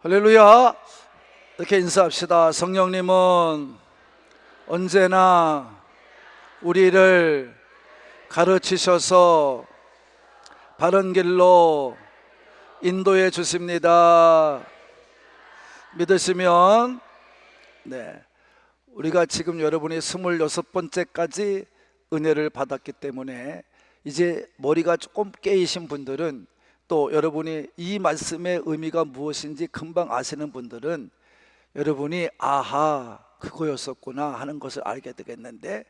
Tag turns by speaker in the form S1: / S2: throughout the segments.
S1: 할렐루야. 이렇게 인사합시다. 성령님은 언제나 우리를 가르치셔서 바른 길로 인도해 주십니다. 믿으시면 우리가 지금 여러분이 26번째까지 은혜를 받았기 때문에 이제 머리가 조금 깨이신 분들은, 또 여러분이 이 말씀의 의미가 무엇인지 금방 아시는 분들은 여러분이 아하, 그거였었구나 하는 것을 알게 되겠는데,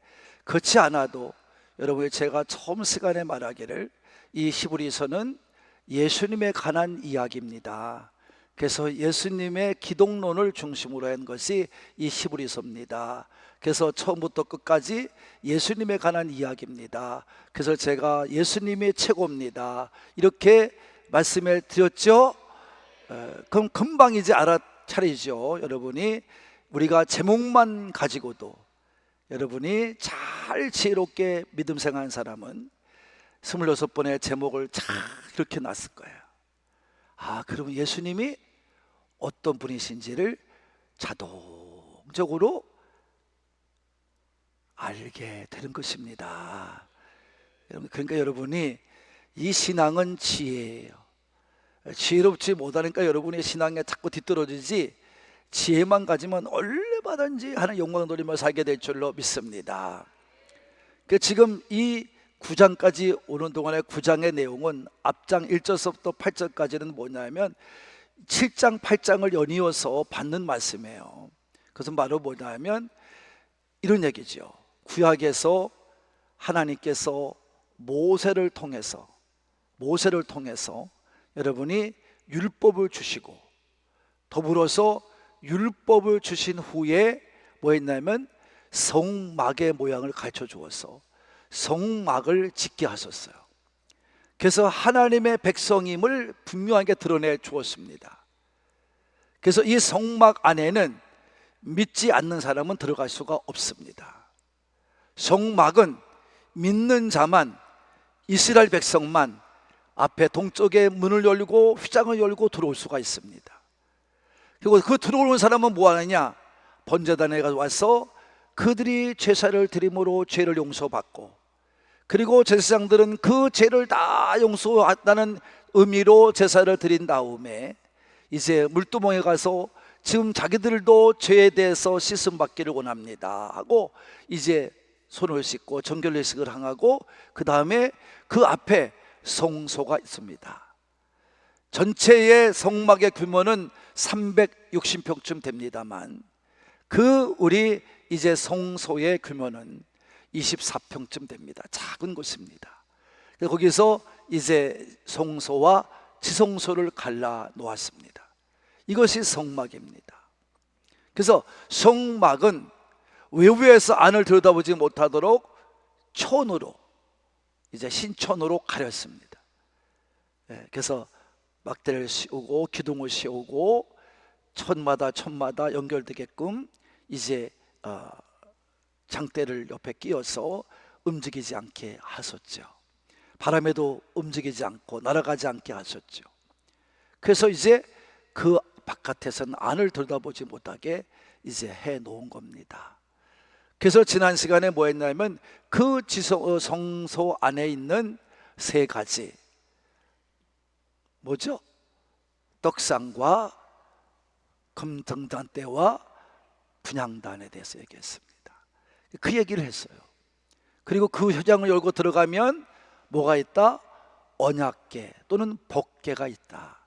S1: 그렇지 않아도 여러분이 제가 처음 시간에 말하기를 이 히브리서는 예수님에 관한 이야기입니다. 그래서 예수님의 기독론을 중심으로 한 것이 이 히브리서입니다. 그래서 처음부터 끝까지 예수님에 관한 이야기입니다. 그래서 제가 예수님이 최고입니다 이렇게 말씀을 드렸죠. 그럼 금방 이제 알아차리죠. 여러분이 우리가 제목만 가지고도 여러분이 잘 지혜롭게 믿음 생활한 사람은 26번의 제목을 잘 이렇게 놨을 거예요. 그러면 예수님이 어떤 분이신지를 자동적으로 알게 되는 것입니다. 그러니까 여러분이 이 신앙은 지혜예요. 지혜롭지 못하니까 여러분의 신앙에 자꾸 뒤떨어지지, 지혜만 가지면 얼마든지 하는 영광 돌리며 살게 될 줄로 믿습니다. 지금 이 9장까지 오는 동안의 9장의 내용은 앞장 1절서부터 8절까지는 뭐냐면 7장 8장을 연이어서 받는 말씀이에요. 그것은 바로 뭐냐면 이런 얘기죠. 구약에서 하나님께서 모세를 통해서 여러분이 율법을 주시고, 더불어서 율법을 주신 후에 뭐 했냐면 성막의 모양을 가르쳐 주어서 성막을 짓게 하셨어요. 그래서 하나님의 백성임을 분명하게 드러내 주었습니다. 그래서 이 성막 안에는 믿지 않는 사람은 들어갈 수가 없습니다. 성막은 믿는 자만, 이스라엘 백성만 앞에 동쪽에 문을 열고 휘장을 열고 들어올 수가 있습니다. 그리고 그 들어오는 사람은 뭐 하느냐? 번제단에 와서 그들이 제사를 드림으로 죄를 용서받고, 그리고 제사장들은 그 죄를 다 용서한다는 의미로 제사를 드린 다음에 이제 물두멍에 가서 지금 자기들도 죄에 대해서 씻음 받기를 원합니다 하고 이제 손을 씻고 정결례식을 행하고, 그 다음에 그 앞에 성소가 있습니다. 전체의 성막의 규모는 360평쯤 됩니다만 우리 이제 성소의 규모는 24평쯤 됩니다. 작은 곳입니다. 거기서 이제 성소와 지성소를 갈라 놓았습니다. 이것이 성막입니다. 그래서 성막은 외부에서 안을 들여다보지 못하도록 천으로, 이제 신천으로 가렸습니다. 그래서 막대를 씌우고 기둥을 씌우고 천마다 연결되게끔 이제 장대를 옆에 끼워서 움직이지 않게 하셨죠. 바람에도 움직이지 않고 날아가지 않게 하셨죠. 그래서 이제 그 바깥에서는 안을 들여다보지 못하게 이제 해 놓은 겁니다. 그래서 지난 시간에 뭐 했냐면 그 성소 안에 있는 세 가지, 뭐죠? 떡상과 금등잔대와 분향단에 대해서 얘기했습니다. 그 얘기를 했어요. 그리고 그 회장을 열고 들어가면 뭐가 있다? 언약궤 또는 법궤가 있다.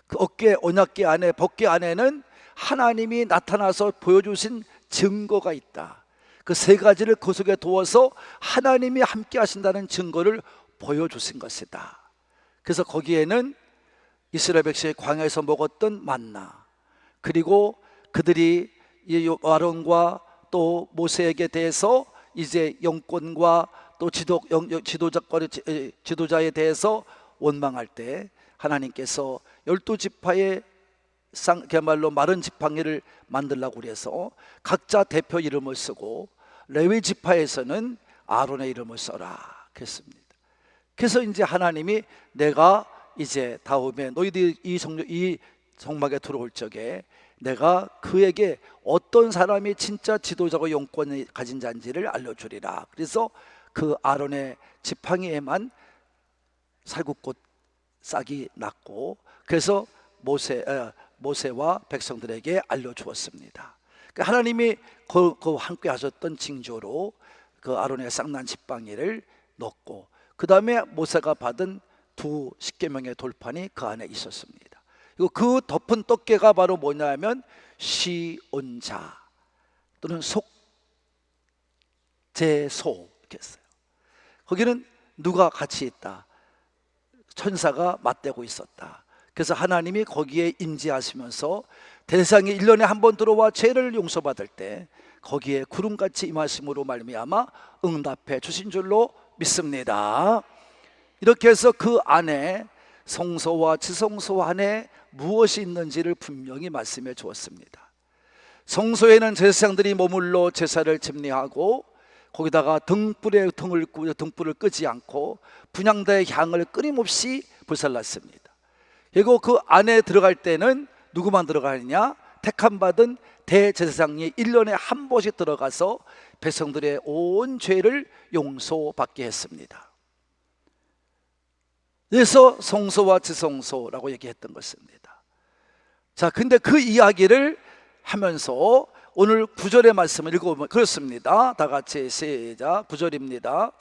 S1: 그 언약궤 안에, 법궤 안에는 하나님이 나타나서 보여주신 증거가 있다. 그 세 가지를 그 속에 두어서 하나님이 함께 하신다는 증거를 보여주신 것이다. 그래서 거기에는 이스라엘 백성이 광야에서 먹었던 만나, 그리고 그들이 아론과 또 모세에게 대해서 이제 영권과 또 지도자에 대해서 원망할 때 하나님께서 12지파의 그야말로 마른 지팡이를 만들라고 그래서 각자 대표 이름을 쓰고 레위 지파에서는 아론의 이름을 써라 그랬습니다. 그래서 이제 하나님이 내가 이제 다음에 너희들이 이 성막에 들어올 적에 내가 그에게 어떤 사람이 진짜 지도자고 영권을 가진 자인지를 알려주리라. 그래서 그 아론의 지팡이에만 살구꽃 싹이 났고, 그래서 모세와 백성들에게 알려주었습니다. 하나님이 그 함께 하셨던 징조로 그 아론의 싹난 지팡이를 넣고, 그 다음에 모세가 받은 두 십계명의 돌판이 그 안에 있었습니다. 그리고 그 덮은 떡게가 바로 뭐냐면 시온자 또는 속죄소 이렇게 했어요. 거기는 누가 같이 있다? 천사가 맞대고 있었다. 그래서 하나님이 거기에 임재하시면서 대상이 1년에 한 번 들어와 죄를 용서받을 때 거기에 구름같이 임하심으로 말미암아 응답해 주신 줄로 믿습니다. 이렇게 해서 그 안에 성소와 지성소 안에 무엇이 있는지를 분명히 말씀해 주었습니다. 성소에는 제사장들이 머물러 제사를 집례하고 거기다가 등불을 끄지 않고 분향대의 향을 끊임없이 불살랐습니다. 그리고 그 안에 들어갈 때는 누구만 들어가느냐? 택함받은 대제사장이 1년에 한 번씩 들어가서 백성들의 온 죄를 용서받게 했습니다. 그래서 성소와 지성소라고 얘기했던 것입니다. 자, 근데 그 이야기를 하면서 오늘 9절의 말씀을 읽어보면 그렇습니다. 다 같이 시작. 9절입니다.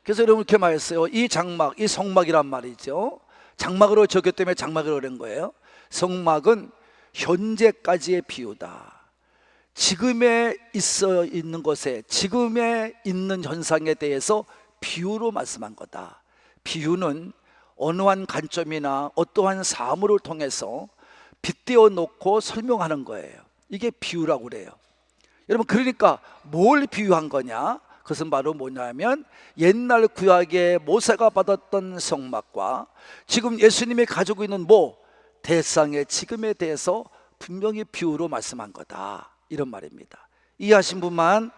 S1: 그래서 여러분 이렇게 말했어요. 이 장막, 이 성막이란 말이죠. 장막으로 적기 때문에 장막으로 그런 거예요. 성막은 현재까지의 비유다. 지금에 있는 것에, 지금에 있는 현상에 대해서 비유로 말씀한 거다. 비유는 어느 한 관점이나 어떠한 사물을 통해서 빗대어 놓고 설명하는 거예요. 이게 비유라고 그래요. 여러분, 그러니까 뭘 비유한 거냐? 그것은 바로 뭐냐면 옛날 구약의 모세가 받았던 성막과 지금 예수님이 가지고 있는 대상의 지금에 대해서 분명히 비유로 말씀한 거다, 이런 말입니다. 이해하신 분만,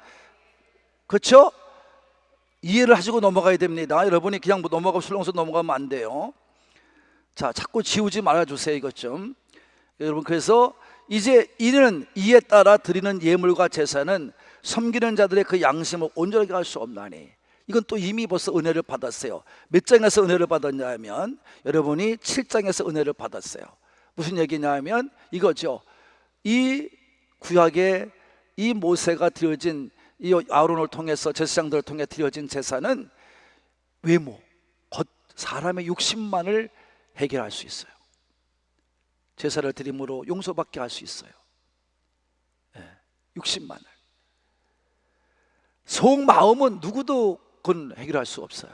S1: 그렇죠? 이해를 하시고 넘어가야 됩니다. 여러분이 그냥 넘어가고 술렁술 넘어가면 안 돼요. 자, 자꾸 지우지 말아주세요. 이것 좀. 여러분, 그래서 이제 이는 이에 따라 드리는 예물과 제사는 섬기는 자들의 그 양심을 온전하게 할 수 없나니. 이건 또 이미 벌써 은혜를 받았어요. 몇 장에서 은혜를 받았냐면 여러분이 7장에서 은혜를 받았어요. 무슨 얘기냐면 이거죠. 이 구약의 이 모세가 드려진 이 아론을 통해서 제사장들을 통해 드려진 제사는 외모, 겉, 사람의 욕심만을 해결할 수 있어요. 제사를 드림으로 용서받게 할 수 있어요. 욕심만을. 속마음은 누구도 그건 해결할 수 없어요.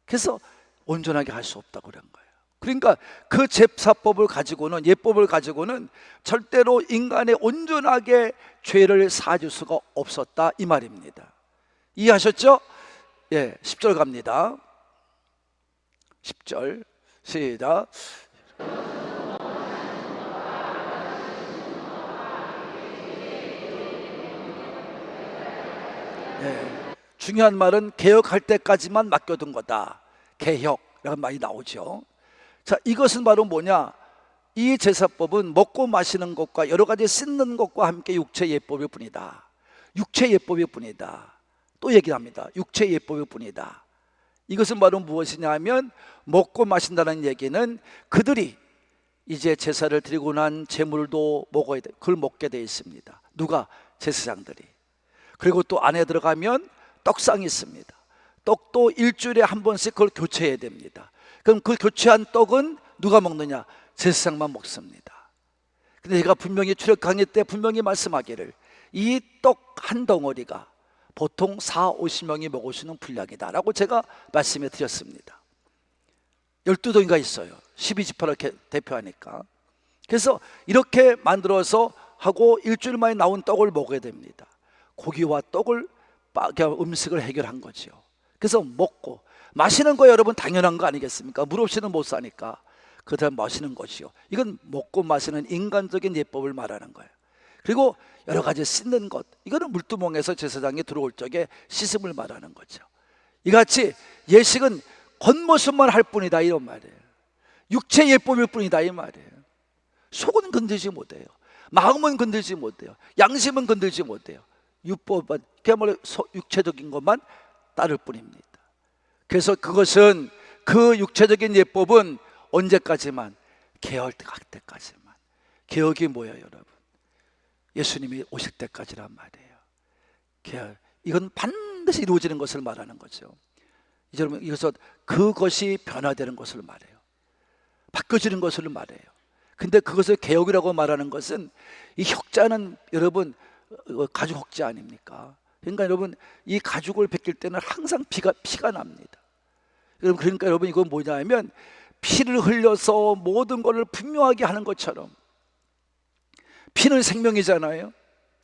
S1: 그래서 온전하게 할 수 없다고 그런 거예요. 그러니까 그 제사법을 가지고는, 예법을 가지고는 절대로 인간의 온전하게 죄를 사줄 수가 없었다, 이 말입니다. 이해하셨죠? 10절 갑니다. 10절 시작. 중요한 말은 개혁할 때까지만 맡겨둔 거다. 개혁이라는 말이 나오죠. 자, 이것은 바로 뭐냐? 이 제사법은 먹고 마시는 것과 여러 가지 씻는 것과 함께 육체 예법일 뿐이다. 육체 예법일 뿐이다. 또 얘기합니다. 육체 예법일 뿐이다. 이것은 바로 무엇이냐 하면 먹고 마신다는 얘기는 그들이 이제 제사를 드리고 난 제물도 먹어야 돼. 그걸 먹게 돼 있습니다. 누가? 제사장들이. 그리고 또 안에 들어가면 떡상이 있습니다. 떡도 일주일에 한 번씩 그걸 교체해야 됩니다. 그럼 그 교체한 떡은 누가 먹느냐? 제사장만 먹습니다. 근데 제가 분명히 출애굽 강의 때 분명히 말씀하기를 이 떡 한 덩어리가 보통 40-50명이 먹을 수 있는 분량이다 라고 제가 말씀해 드렸습니다. 12덩이가 있어요. 12지파를 대표하니까. 그래서 이렇게 만들어서 하고 일주일 만에 나온 떡을 먹어야 됩니다. 고기와 떡을 음식을 해결한 거죠. 그래서 먹고 마시는 거 여러분 당연한 거 아니겠습니까? 물 없이는 못 사니까 그다음 마시는 것이요. 이건 먹고 마시는 인간적인 예법을 말하는 거예요. 그리고 여러 가지 씻는 것, 이거는 물두멍에서 제사장이 들어올 적에 씻음을 말하는 거죠. 이같이 예식은 겉모습만 할 뿐이다 이런 말이에요. 육체 예법일 뿐이다 이 말이에요. 속은 건들지 못해요. 마음은 건들지 못해요. 양심은 건들지 못해요. 율법은 그야말로 육체적인 것만 따를 뿐입니다. 그래서 그것은 그 육체적인 예법은 언제까지만? 개혁할 때까지만. 개혁이 뭐예요 여러분? 예수님이 오실 때까지란 말이에요. 개혁, 이건 반드시 이루어지는 것을 말하는 거죠. 여러분, 이것은 그것이 변화되는 것을 말해요. 바꿔지는 것을 말해요. 근데 그것을 개혁이라고 말하는 것은, 이 혁자는 여러분 가죽 혁자 아닙니까? 그러니까 여러분 이 가죽을 벗길 때는 항상 피가 납니다. 여러분, 그러니까 여러분 이건 뭐냐면 피를 흘려서 모든 것을 분명하게 하는 것처럼, 피는 생명이잖아요.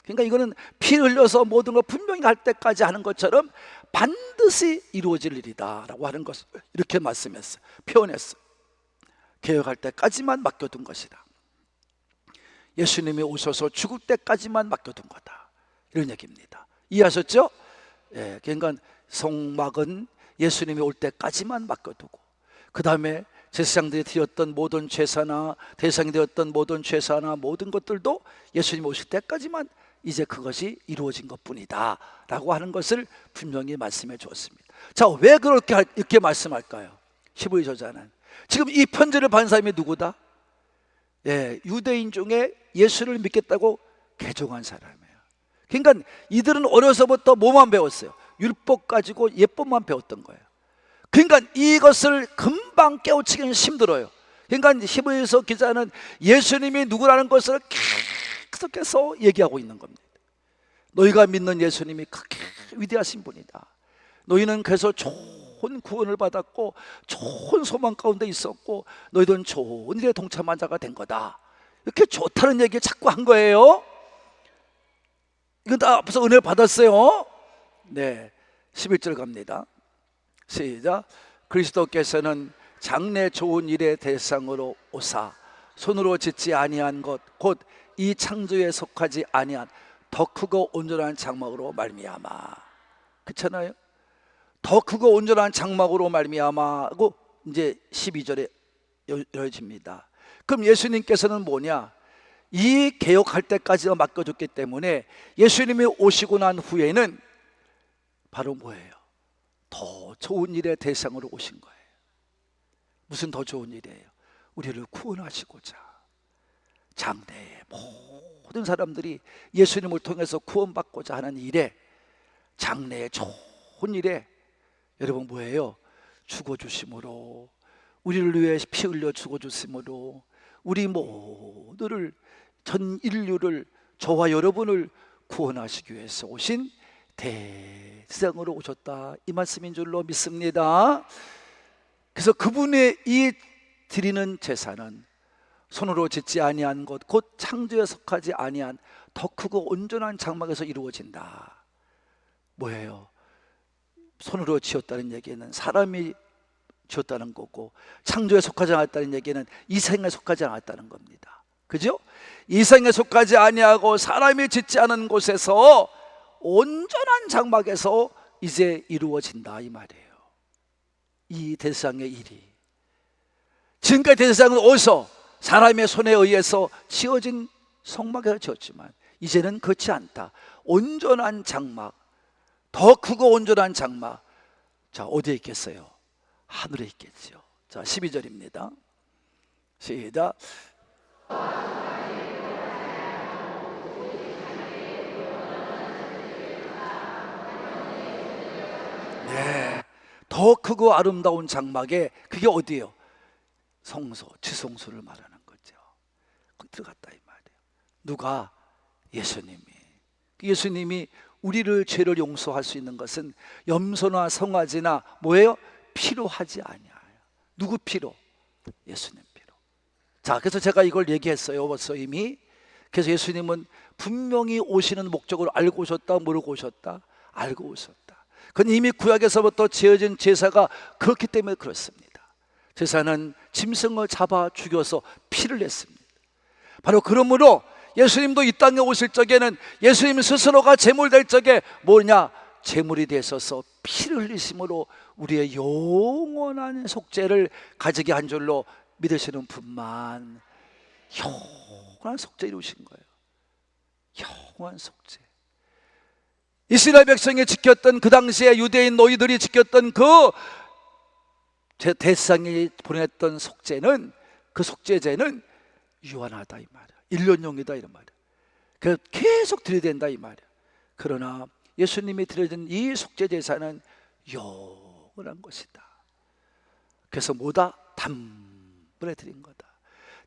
S1: 그러니까 이거는 피를 흘려서 모든 걸 분명히 할 때까지 하는 것처럼 반드시 이루어질 일이다 라고 하는 것을 이렇게 말씀했어요. 표현했어요. 개혁할 때까지만 맡겨둔 것이다. 예수님이 오셔서 죽을 때까지만 맡겨둔 거다, 이런 얘기입니다. 이해하셨죠? 예, 그러니까 성막은 예수님이 올 때까지만 맡겨두고, 그 다음에 제사장들이 드렸던 모든 제사나 대상이 되었던 모든 제사나 모든 것들도 예수님 오실 때까지만 이제 그것이 이루어진 것뿐이다 라고 하는 것을 분명히 말씀해 주었습니다. 자, 왜 그렇게 이렇게 말씀할까요? 히브리 저자는 지금 이 편지를 받은 사람이 누구다? 예, 유대인 중에 예수를 믿겠다고 개종한 사람이에요. 그러니까 이들은 어려서부터 뭐만 배웠어요? 율법 가지고 예법만 배웠던 거예요. 그러니까 이것을 금방 깨우치기는 힘들어요. 그러니까 히브리서 기자는 예수님이 누구라는 것을 계속해서 얘기하고 있는 겁니다. 너희가 믿는 예수님이 그렇게 위대하신 분이다. 너희는 그래서 좋은 구원을 받았고 좋은 소망 가운데 있었고 너희들은 좋은 일에 동참한 자가 된 거다. 이렇게 좋다는 얘기 자꾸 한 거예요. 이건 다 앞서 은혜를 받았어요. 네, 11절 갑니다. 시작. 그리스도께서는 장래 좋은 일의 대상으로 오사 손으로 짓지 아니한 것 곧 이 창조에 속하지 아니한 더 크고 온전한 장막으로 말미암아. 그렇잖아요. 더 크고 온전한 장막으로 말미암아고 이제 12절에 이어집니다. 그럼 예수님께서는 뭐냐? 이 개혁할 때까지 맡겨줬기 때문에 예수님이 오시고 난 후에는 바로 뭐예요? 더 좋은 일의 대상으로 오신 거예요. 무슨 더 좋은 일이에요? 우리를 구원하시고자 장래의 모든 사람들이 예수님을 통해서 구원받고자 하는 일에, 장래의 좋은 일에 여러분 뭐예요? 죽어주심으로, 우리를 위해 피 흘려 죽어주심으로 우리 모두를, 전 인류를, 저와 여러분을 구원하시기 위해서 오신 대상으로 오셨다, 이 말씀인 줄로 믿습니다. 그래서 그분의 이 드리는 제사는 손으로 짓지 아니한 것 곧 창조에 속하지 아니한 더 크고 온전한 장막에서 이루어진다. 뭐예요? 손으로 지었다는 얘기는 사람이 지었다는 거고, 창조에 속하지 않았다는 얘기는 이생에 속하지 않았다는 겁니다. 그죠? 이생에 속하지 아니하고 사람이 짓지 않은 곳에서 온전한 장막에서 이제 이루어진다 이 말이에요. 이 대상의 일이 지금까지 대상은 어디서? 사람의 손에 의해서 지어진 성막에서 지었지만 이제는 그렇지 않다. 온전한 장막, 더 크고 온전한 장막. 자, 어디에 있겠어요? 하늘에 있겠죠. 자, 12절입니다. 시작. 네, 더 크고 아름다운 장막에, 그게 어디예요? 성소, 지성소를 말하는 거죠. 거기 들어갔다 이 말이에요. 누가? 예수님이 우리를 죄를 용서할 수 있는 것은 염소나 송아지나 뭐예요? 피로 하지 아니하여. 누구 피로? 예수님 피로. 자, 그래서 제가 이걸 얘기했어요 벌써 이미. 그래서 예수님은 분명히 오시는 목적을 알고 오셨다, 모르고 오셨다? 알고 오셨다. 그건 이미 구약에서부터 지어진 제사가 그렇기 때문에 그렇습니다. 제사는 짐승을 잡아 죽여서 피를 냈습니다. 바로 그러므로 예수님도 이 땅에 오실 적에는 예수님 스스로가 제물 될 적에 뭐냐? 제물이 되셔서 피를 흘리심으로 우리의 영원한 속죄를 가지게 한 줄로 믿으시는 분만 영원한 속죄를 이루신 거예요. 영원한 속죄. 이스라엘 백성이 지켰던, 그 당시에 유대인 노이들이 지켰던 그 대상이 보냈던 속죄는, 그 속죄제는 유한하다 이 말이야. 1년용이다 이런 말이야. 그래서 계속 드려야 된다 이 말이야. 그러나 예수님이 드려진 이 속죄제사는 영원한 것이다. 그래서 뭐다? 단번에 드린 거다.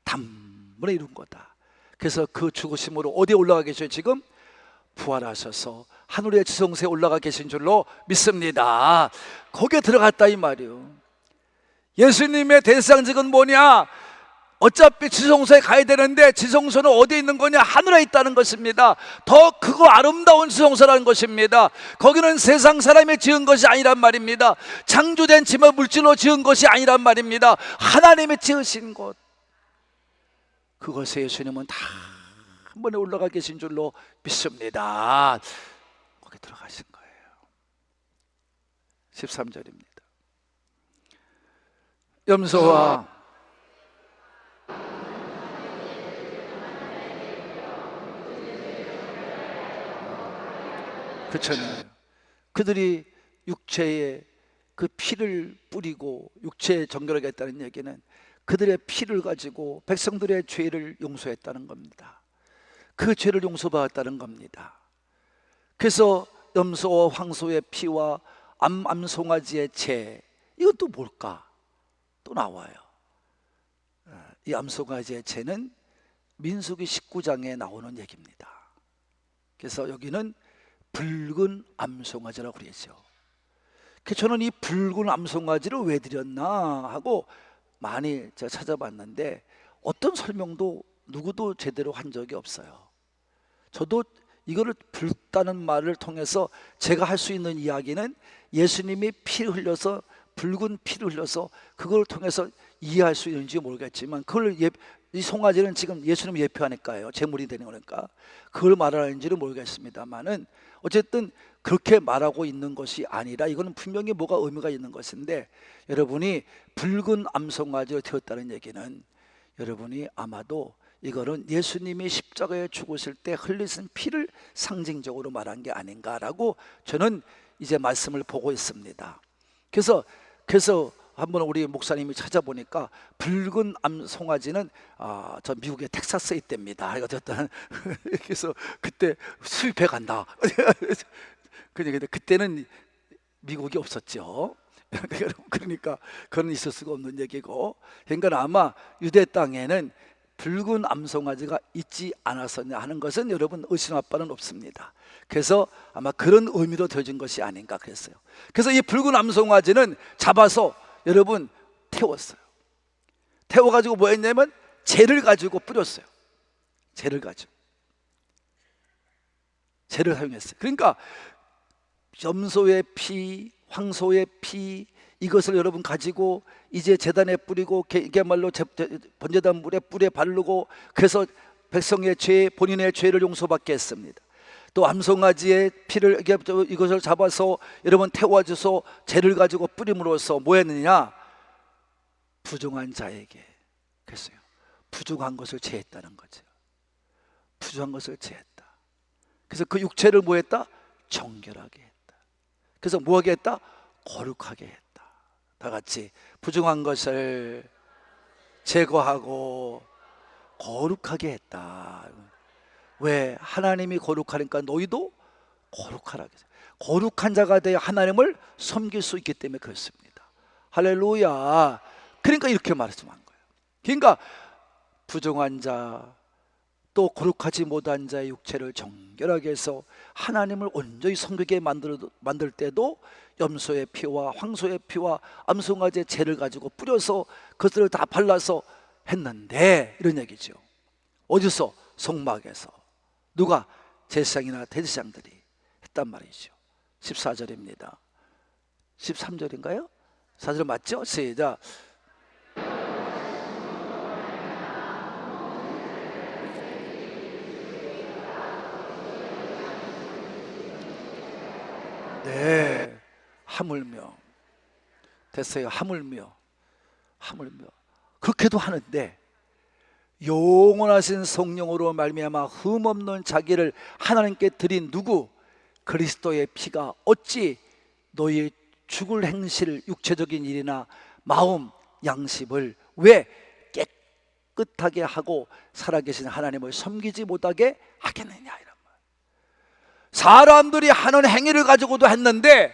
S1: 단번에 이룬 거다. 그래서 그 죽으심으로 어디에 올라가 계셔요? 지금 부활하셔서 하늘의 지성소에 올라가 계신 줄로 믿습니다. 거기에 들어갔다 이 말이에요. 예수님의 대상직은 뭐냐? 어차피 지성소에 가야 되는데 지성소는 어디에 있는 거냐? 하늘에 있다는 것입니다. 더 크고 아름다운 지성소라는 것입니다. 거기는 세상 사람이 지은 것이 아니란 말입니다. 창조된 짐을 물질로 지은 것이 아니란 말입니다. 하나님이 지으신 곳, 그것에 예수님은 다 한 번에 올라가 계신 줄로 믿습니다. 거기 들어가신 거예요. 13절입니다. 염소와 그렇잖아요. 그들이 육체에 그 피를 뿌리고 육체에 정결하게 했다는 얘기는 그들의 피를 가지고 백성들의 죄를 용서했다는 겁니다. 그 죄를 용서받았다는 겁니다. 그래서 염소와 황소의 피와 암송아지의 재, 이것도 뭘까? 또 나와요. 이 암송아지의 재는 민수기 19장에 나오는 얘기입니다. 그래서 여기는 붉은 암송아지라고 그러죠. 저는 이 붉은 암송아지를 왜 드렸나 하고 많이 제가 찾아봤는데 어떤 설명도 누구도 제대로 한 적이 없어요. 저도 이거를 붉다는 말을 통해서 제가 할 수 있는 이야기는 예수님이 피를 흘려서, 붉은 피를 흘려서 그걸 통해서 이해할 수 있는지 모르겠지만, 그걸 이 송아지는 지금 예수님 예표하니까요, 제물이 되는 거니까 그걸 말하는지는 모르겠습니다만은 어쨌든 그렇게 말하고 있는 것이 아니라 이거는 분명히 뭐가 의미가 있는 것인데, 여러분이 붉은 암송아지가 되었다는 얘기는 여러분이 아마도 이거는 예수님이 십자가에 죽으실 때 흘리신 피를 상징적으로 말한 게 아닌가라고 저는 이제 말씀을 보고 있습니다. 그래서 한번 우리 목사님이 찾아보니까 붉은 암송아지는 저 미국의 텍사스에 있답니다. 그래서 그때 수입해 간다. 근데 그때는 미국이 없었죠. 그러니까 그건 있을 수가 없는 얘기고, 그러니까 아마 유대 땅에는 붉은 암송아지가 있지 않았었냐 하는 것은 여러분 의심할 바는 없습니다. 그래서 아마 그런 의미로 되어진 것이 아닌가 그랬어요. 그래서 이 붉은 암송아지는 잡아서 여러분 태웠어요. 태워가지고 뭐 했냐면 재를 가지고 뿌렸어요. 재를 사용했어요. 그러니까 염소의 피, 황소의 피, 이것을 여러분 가지고 이제 제단에 뿌리고, 이게말로 번제단 뿔에 바르고, 그래서 백성의 죄, 본인의 죄를 용서받게 했습니다. 또 암송아지의 피를, 이것을 잡아서 여러분 태워줘서 재를 가지고 뿌림으로써 뭐 했느냐? 부정한 자에게, 그랬어요. 부정한 것을 제했다는 거죠. 부정한 것을 제했다. 그래서 그 육체를 뭐 했다? 정결하게 했다. 그래서 뭐 하게 했다? 거룩하게 했다. 다 같이 부정한 것을 제거하고 거룩하게 했다. 왜? 하나님이 거룩하니까 너희도 거룩하라. 거룩한 자가 되어 하나님을 섬길 수 있기 때문에 그렇습니다. 할렐루야. 그러니까 이렇게 말씀한 거예요. 그러니까 부정한 자, 또 거룩하지 못한 자의 육체를 정결하게 해서 하나님을 온전히 섬기게 만들 때도 염소의 피와 황소의 피와 암송아지의 재를 가지고 뿌려서 그것들을 다 발라서 했는데, 이런 얘기죠. 어디서? 속막에서 누가? 제사장이나 대제사장들이 했단 말이죠. 14절입니다. 13절인가요? 4절 맞죠? 시작. 네, 하물며 됐어요. 하물며 그렇게도 하는데 영원하신 성령으로 말미암아 흠없는 자기를 하나님께 드린 누구? 그리스도의 피가 어찌 너희의 죽을 행실 육체적인 일이나 마음 양심을 왜 깨끗하게 하고 살아계신 하나님을 섬기지 못하게 하겠느냐 이런 말. 사람들이 하는 행위를 가지고도 했는데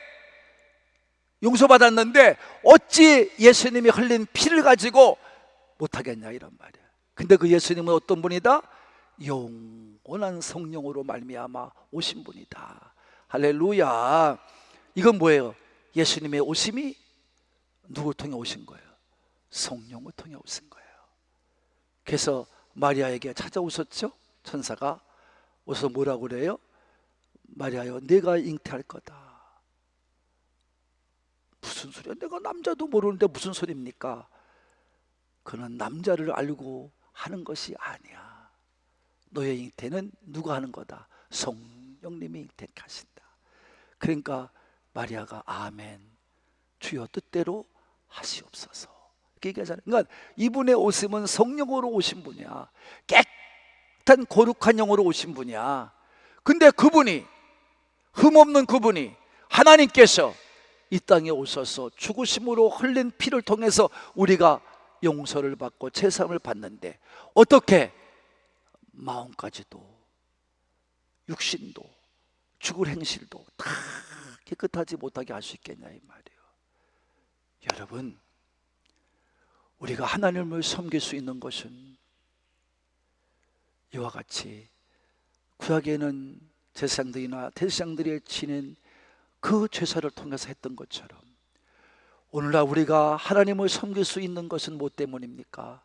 S1: 용서받았는데 어찌 예수님이 흘린 피를 가지고 못하겠냐 이런 말이야. 근데 그 예수님은 어떤 분이다? 영원한 성령으로 말미암아 오신 분이다. 할렐루야. 이건 뭐예요? 예수님의 오심이 누굴 통해 오신 거예요? 성령을 통해 오신 거예요. 그래서 마리아에게 찾아오셨죠? 천사가 오서 뭐라고 그래요? 마리아여, 내가 잉태할 거다. 무슨 소리야? 내가 남자도 모르는데 무슨 소리입니까? 그는 남자를 알고 하는 것이 아니야. 너의 잉태는 누가 하는 거다? 성령님이 잉태하신다. 그러니까 마리아가 아멘, 주여 뜻대로 하시옵소서 이렇게 얘기하잖아요. 그러니까 이분의 오심은 성령으로 오신 분이야. 깨끗한 거룩한 영으로 오신 분이야. 근데 그분이, 흠없는 그분이, 하나님께서 이 땅에 오셔서 죽으심으로 흘린 피를 통해서 우리가 용서를 받고 제사함을 받는데 어떻게 마음까지도 육신도 죽을 행실도 다 깨끗하지 못하게 할 수 있겠냐 이 말이에요. 여러분, 우리가 하나님을 섬길 수 있는 것은 이와 같이 구약에는 제사장들이나 대제사장들이 지낸 그 제사를 통해서 했던 것처럼 오늘날 우리가 하나님을 섬길 수 있는 것은 뭐 때문입니까?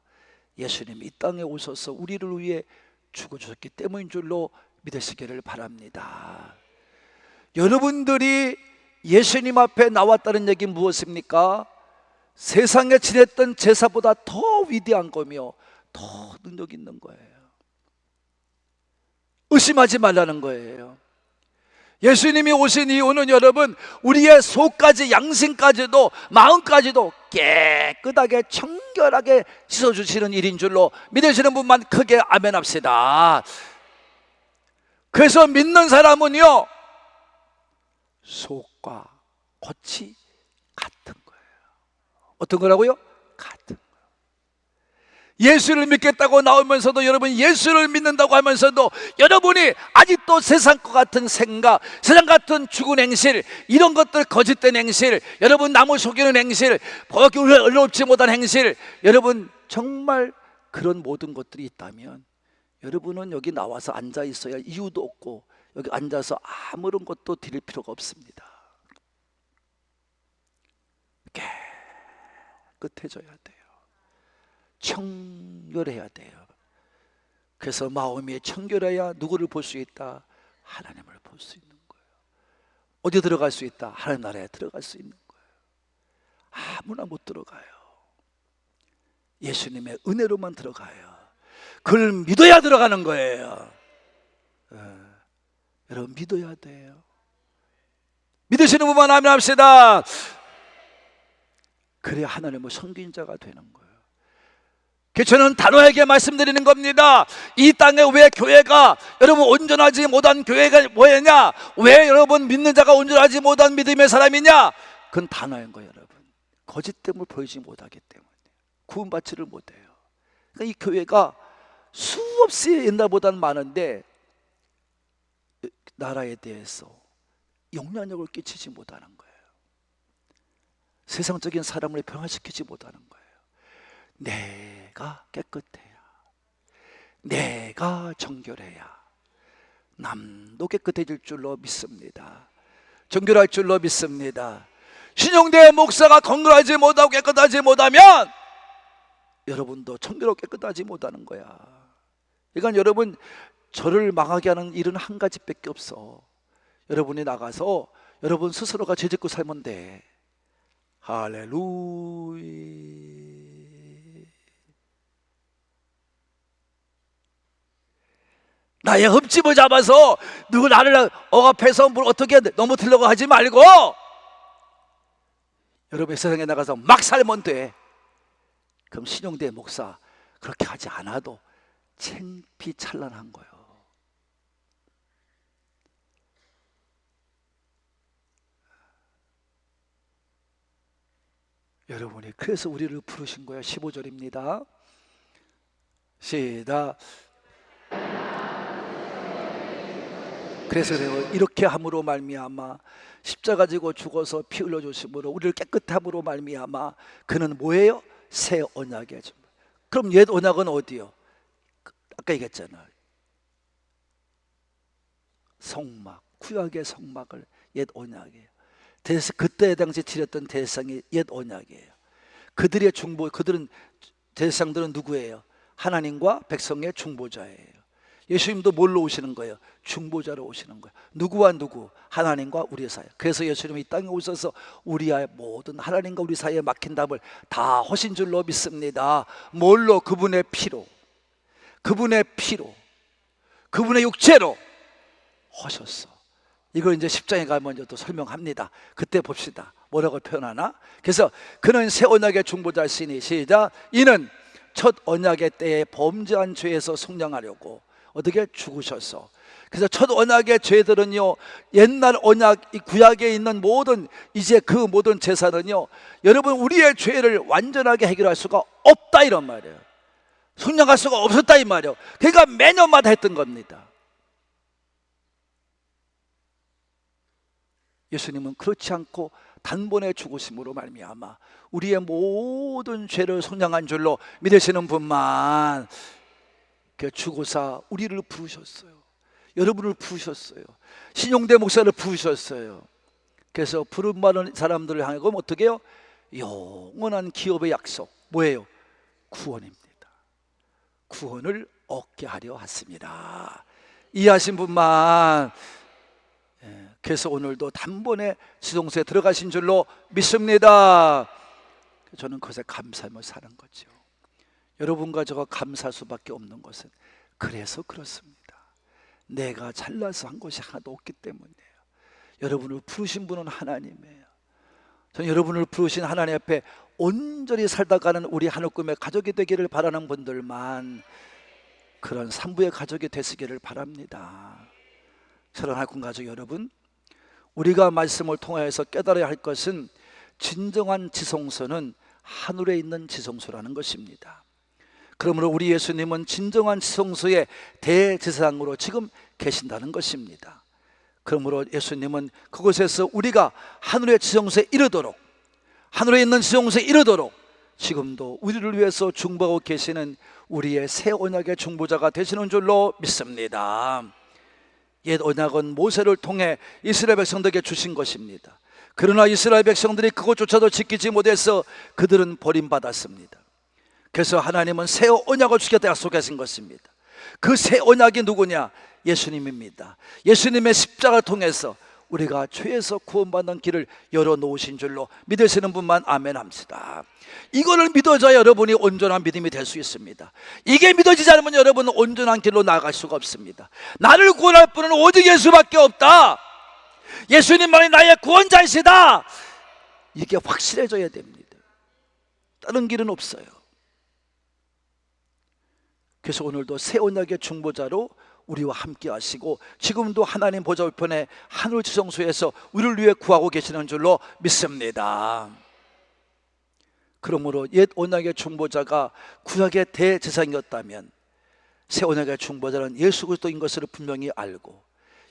S1: 예수님이 이 땅에 오셔서 우리를 위해 죽어주셨기 때문인 줄로 믿으시기를 바랍니다. 여러분들이 예수님 앞에 나왔다는 얘기는 무엇입니까? 세상에 지냈던 제사보다 더 위대한 거며 더 능력 있는 거예요. 의심하지 말라는 거예요. 예수님이 오신 이유는 여러분, 우리의 속까지, 양심까지도 마음까지도 깨끗하게 청결하게 씻어주시는 일인 줄로 믿으시는 분만 크게 아멘 합시다. 그래서 믿는 사람은요, 속과 겉이 같은 거예요. 어떤 거라고요? 같은 거예요. 예수를 믿겠다고 나오면서도, 여러분 예수를 믿는다고 하면서도 여러분이 아직도 세상 것 같은 생각, 세상 같은 죽은 행실, 이런 것들, 거짓된 행실, 여러분 남을 속이는 행실, 보기 어렵지 못한 행실, 여러분 정말 그런 모든 것들이 있다면 여러분은 여기 나와서 앉아 있어야 이유도 없고 여기 앉아서 아무런 것도 드릴 필요가 없습니다. 깨끗해져야 돼요. 청결해야 돼요. 그래서 마음이 청결해야 누구를 볼 수 있다? 하나님을 볼 수 있는 거예요. 어디 들어갈 수 있다? 하나님 나라에 들어갈 수 있는 거예요. 아무나 못 들어가요. 예수님의 은혜로만 들어가요. 그걸 믿어야 들어가는 거예요. 여러분 믿어야 돼요. 믿으시는 분만 아멘 합시다. 그래야 하나님의 섬긴 자가 되는 거예요. 저는 단호하게 말씀드리는 겁니다. 이 땅에 왜 교회가, 여러분 온전하지 못한 교회가 뭐냐? 왜 여러분 믿는 자가 온전하지 못한 믿음의 사람이냐? 그건 단호한 거예요. 여러분 거짓됨을 보이지 못하기 때문에 구원받지를 못해요. 그러니까 이 교회가 수없이 옛날보다는 많은데 나라에 대해서 영향력을 끼치지 못하는 거예요. 세상적인 사람을 변화시키지 못하는 거예요. 내가 깨끗해야, 내가 정결해야 남도 깨끗해질 줄로 믿습니다. 정결할 줄로 믿습니다. 신용대 목사가 건강하지 못하고 깨끗하지 못하면 여러분도 정결하고 깨끗하지 못하는 거야. 그러니까 여러분, 저를 망하게 하는 일은 한 가지밖에 없어. 여러분이 나가서 여러분 스스로가 죄짓고 살면 돼. 할렐루야. 나의 흠집을 잡아서 누구 나를 억압해서 뭘 어떻게 넘어뜨리려고 하지 말고 여러분의 세상에 나가서 막 살면 돼. 그럼 신용대 목사 그렇게 하지 않아도 창피찬란한 거예요. 여러분이 그래서 우리를 부르신 거예요. 15절입니다. 시작. 그래서 이렇게 함으로 말미암아 십자가 지고 죽어서 피 흘려 주심으로 우리를 깨끗함으로 말미암아 그는 뭐예요? 새 언약의 주. 그럼 옛 언약은 어디요? 아까 얘기했잖아요. 성막, 구약의 성막을 옛 언약이에요. 그때 당시 치렀던 대상이 옛 언약이에요. 그들의 중보, 그들은 대상들은 누구예요? 하나님과 백성의 중보자예요. 예수님도 뭘로 오시는 거예요? 중보자로 오시는 거예요. 누구와 누구? 하나님과 우리 사이. 그래서 예수님이 이 땅에 오셔서 우리의 모든 하나님과 우리 사이에 막힌 답을 다 하신 줄로 믿습니다. 뭘로? 그분의 피로, 그분의 피로, 그분의 육체로 하셨어. 이걸 이제 10장에 가면 이제 또 설명합니다. 그때 봅시다. 뭐라고 표현하나? 그래서 그는 새 언약의 중보자시니 시작. 이는 첫 언약의 때에 범죄한 죄에서 속량하려고 어떻게 죽으셨어. 그래서 첫 언약의 죄들은요, 옛날 언약 이 구약에 있는 모든 이제 그 모든 제사는요, 여러분 우리의 죄를 완전하게 해결할 수가 없다 이런 말이에요. 속량할 수가 없었다 이 말이에요. 그러니까 매년마다 했던 겁니다. 예수님은 그렇지 않고 단번에 죽으심으로 말미암아 우리의 모든 죄를 속량한 줄로 믿으시는 분만 죽으사 우리를 부르셨어요. 여러분을 부르셨어요. 신용대 목사를 부르셨어요. 그래서 부름받은 사람들을 향해 어떻게 해요? 영원한 기업의 약속 뭐예요? 구원입니다. 구원을 얻게 하려 하십니다. 이해하신 분만. 그래서 오늘도 단번에 지성소에 들어가신 줄로 믿습니다. 저는 그것에 감사하며 사는 거죠. 여러분과 저가 감사할 수밖에 없는 것은 그래서 그렇습니다. 내가 잘나서 한 것이 하나도 없기 때문이에요. 여러분을 부르신 분은 하나님이에요. 저는 여러분을 부르신 하나님 앞에 온전히 살다가는 우리 하늘꿈의 가족이 되기를 바라는 분들만 그런 산부의 가족이 되시기를 바랍니다. 사랑하는 하늘꿈 가족 여러분, 우리가 말씀을 통하여서 깨달아야 할 것은 진정한 지성소는 하늘에 있는 지성소라는 것입니다. 그러므로 우리 예수님은 진정한 지성소의 대제사장으로 지금 계신다는 것입니다. 그러므로 예수님은 그곳에서 우리가 하늘의 지성소에 이르도록, 하늘에 있는 지성소에 이르도록 지금도 우리를 위해서 중보하고 계시는 우리의 새 언약의 중보자가 되시는 줄로 믿습니다. 옛 언약은 모세를 통해 이스라엘 백성들에게 주신 것입니다. 그러나 이스라엘 백성들이 그것조차도 지키지 못해서 그들은 버림받았습니다. 그래서 하나님은 새 언약을 주겠다 약속하신 것입니다. 그 새 언약이 누구냐? 예수님입니다. 예수님의 십자가를 통해서 우리가 죄에서 구원받는 길을 열어놓으신 줄로 믿으시는 분만 아멘 합시다. 이거를 믿어줘야 여러분이 온전한 믿음이 될 수 있습니다. 이게 믿어지지 않으면 여러분은 온전한 길로 나아갈 수가 없습니다. 나를 구원할 분은 오직 예수밖에 없다. 예수님만이 나의 구원자이시다. 이게 확실해져야 됩니다. 다른 길은 없어요. 그래서 오늘도 새 언약의 중보자로 우리와 함께 하시고 지금도 하나님 보좌 우편에 하늘 지성소에서 우리를 위해 구하고 계시는 줄로 믿습니다. 그러므로 옛 언약의 중보자가 구약의 대제사장이었다면 새 언약의 중보자는 예수 그리스도인 것을 분명히 알고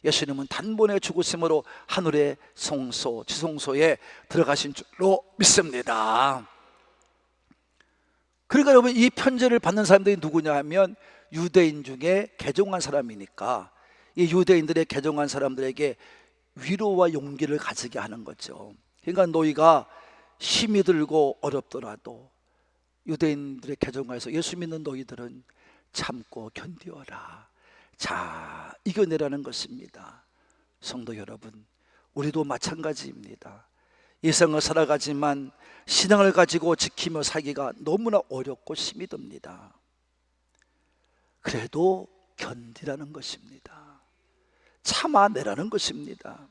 S1: 예수님은 단번에 죽으심으로 하늘의 성소 지성소에 들어가신 줄로 믿습니다. 그러니까 여러분 이 편지를 받는 사람들이 누구냐 하면 유대인 중에 개종한 사람이니까 이 유대인들의 개종한 사람들에게 위로와 용기를 가지게 하는 거죠. 그러니까 너희가 힘이 들고 어렵더라도 유대인들의 개종하여서 예수 믿는 너희들은 참고 견디어라. 자, 이겨내라는 것입니다. 성도 여러분, 우리도 마찬가지입니다. 일상을 살아가지만 신앙을 가지고 지키며 살기가 너무나 어렵고 힘이 듭니다. 그래도 견디라는 것입니다. 참아내라는 것입니다.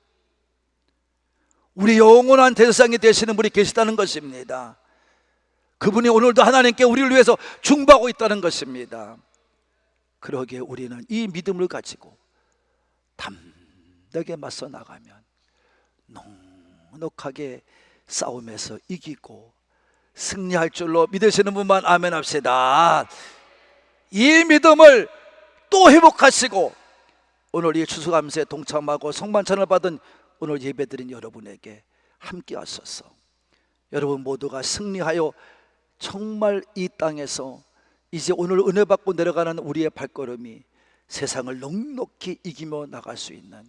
S1: 우리 영원한 대상이 되시는 분이 계시다는 것입니다. 그분이 오늘도 하나님께 우리를 위해서 중보하고 있다는 것입니다. 그러기에 우리는 이 믿음을 가지고 담대하게 맞서 나가면 넉넉하게 싸움에서 이기고 승리할 줄로 믿으시는 분만 아멘 합시다. 이 믿음을 또 회복하시고 오늘 이 추수감사에 동참하고 성만찬을 받은 오늘 예배드린 여러분에게 함께 하소서. 여러분 모두가 승리하여 정말 이 땅에서 이제 오늘 은혜 받고 내려가는 우리의 발걸음이 세상을 넉넉히 이기며 나갈 수 있는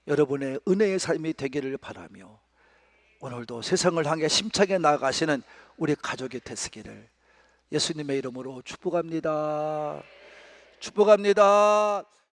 S1: 여러분의 은혜의 삶이 되기를 바라며 오늘도 세상을 향해 힘차게 나아가시는 우리 가족이 되시기를 예수님의 이름으로 축복합니다. 축복합니다.